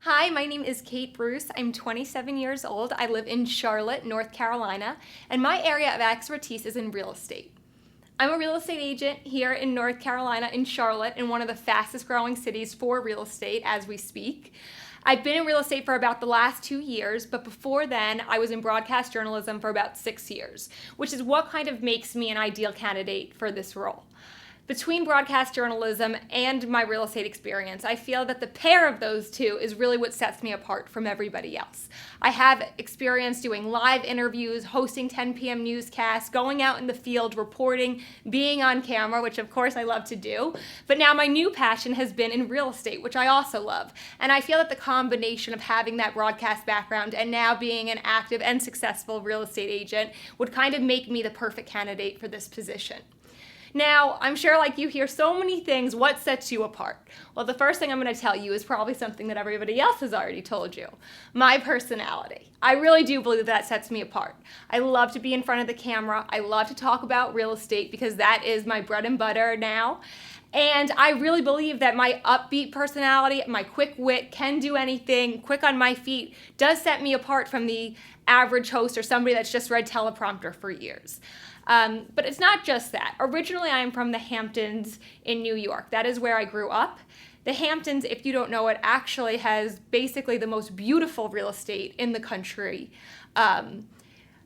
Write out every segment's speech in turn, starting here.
Hi, my name is Kate Bruce. I'm 27 years old. I live in Charlotte, North Carolina, and my area of expertise is in real estate. I'm a real estate agent here in North Carolina, in Charlotte, in one of the fastest growing cities for real estate as we speak. I've been in real estate for about the last 2 years, but before then, I was in broadcast journalism for about 6 years, which is what kind of makes me an ideal candidate for this role. Between broadcast journalism and my real estate experience, I feel that the pair of those two is really what sets me apart from everybody else. I have experience doing live interviews, hosting 10 p.m. newscasts, going out in the field, reporting, being on camera, which of course I love to do. But now my new passion has been in real estate, which I also love. And I feel that the combination of having that broadcast background and now being an active and successful real estate agent would kind of make me the perfect candidate for this position. Now, I'm sure like you hear so many things, what sets you apart? Well, the first thing I'm going to tell you is probably something that everybody else has already told you. My personality. I really do believe that sets me apart. I love to be in front of the camera. I love to talk about real estate because that is my bread and butter now. And I really believe that my upbeat personality, my quick wit, can do anything, quick on my feet, does set me apart from the average host or somebody that's just read teleprompter for years. But it's not just that. Originally, I am from the Hamptons in New York. That is where I grew up. The Hamptons, if you don't know it, actually has basically the most beautiful real estate in the country.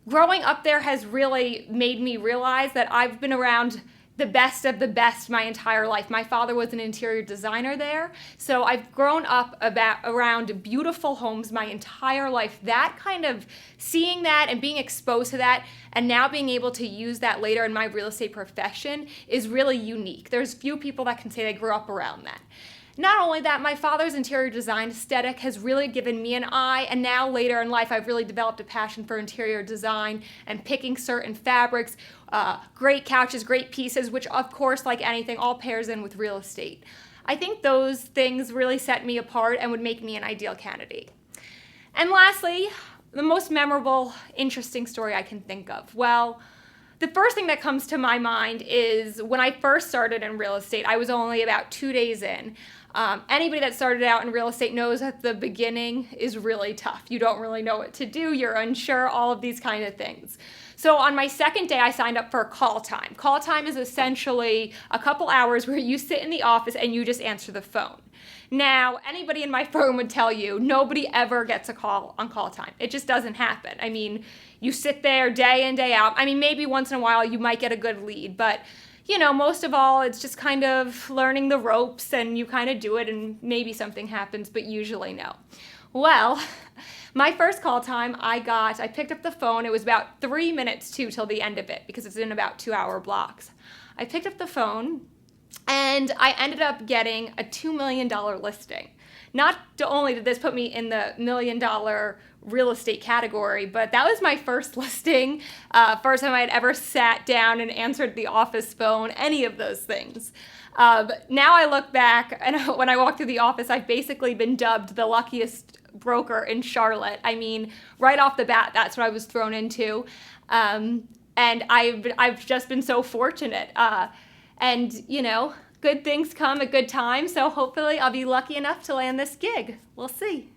Growing up there has really made me realize that I've been around the best of the best my entire life. My father was an interior designer there, so I've grown up around beautiful homes my entire life. That kind of seeing that and being exposed to that and now being able to use that later in my real estate profession is really unique. There's few people that can say they grew up around that. Not only that, my father's interior design aesthetic has really given me an eye, and now later in life I've really developed a passion for interior design and picking certain fabrics, great couches, great pieces, which of course, like anything, all pairs in with real estate. I think those things really set me apart and would make me an ideal candidate. And lastly, the most memorable, interesting story I can think of. Well, the first thing that comes to my mind is when I first started in real estate, I was only about 2 days in. Anybody that started out in real estate knows that the beginning is really tough. You don't really know what to do, you're unsure, all of these kind of things. So on my second day, I signed up for call time. Call time is essentially a couple hours where you sit in the office and you just answer the phone. Now, anybody in my firm would tell you, nobody ever gets a call on call time. It just doesn't happen. I mean, you sit there day in, day out. I mean, maybe once in a while you might get a good lead, but most of all, it's just kind of learning the ropes and you kind of do it and maybe something happens, but usually no. Well, my first call time, I picked up the phone. It was about 3 minutes till the end of it because it's in about 2-hour blocks. I picked up the phone and I ended up getting a $2 million listing. Not only did this put me in the $1 million real estate category, but that was my first listing, first time I had ever sat down and answered the office phone, any of those things. Now I look back, and when I walk through the office, I've basically been dubbed the luckiest broker in Charlotte. I mean, right off the bat, that's what I was thrown into. And I've just been so fortunate. Good things come at good time, so hopefully I'll be lucky enough to land this gig. We'll see.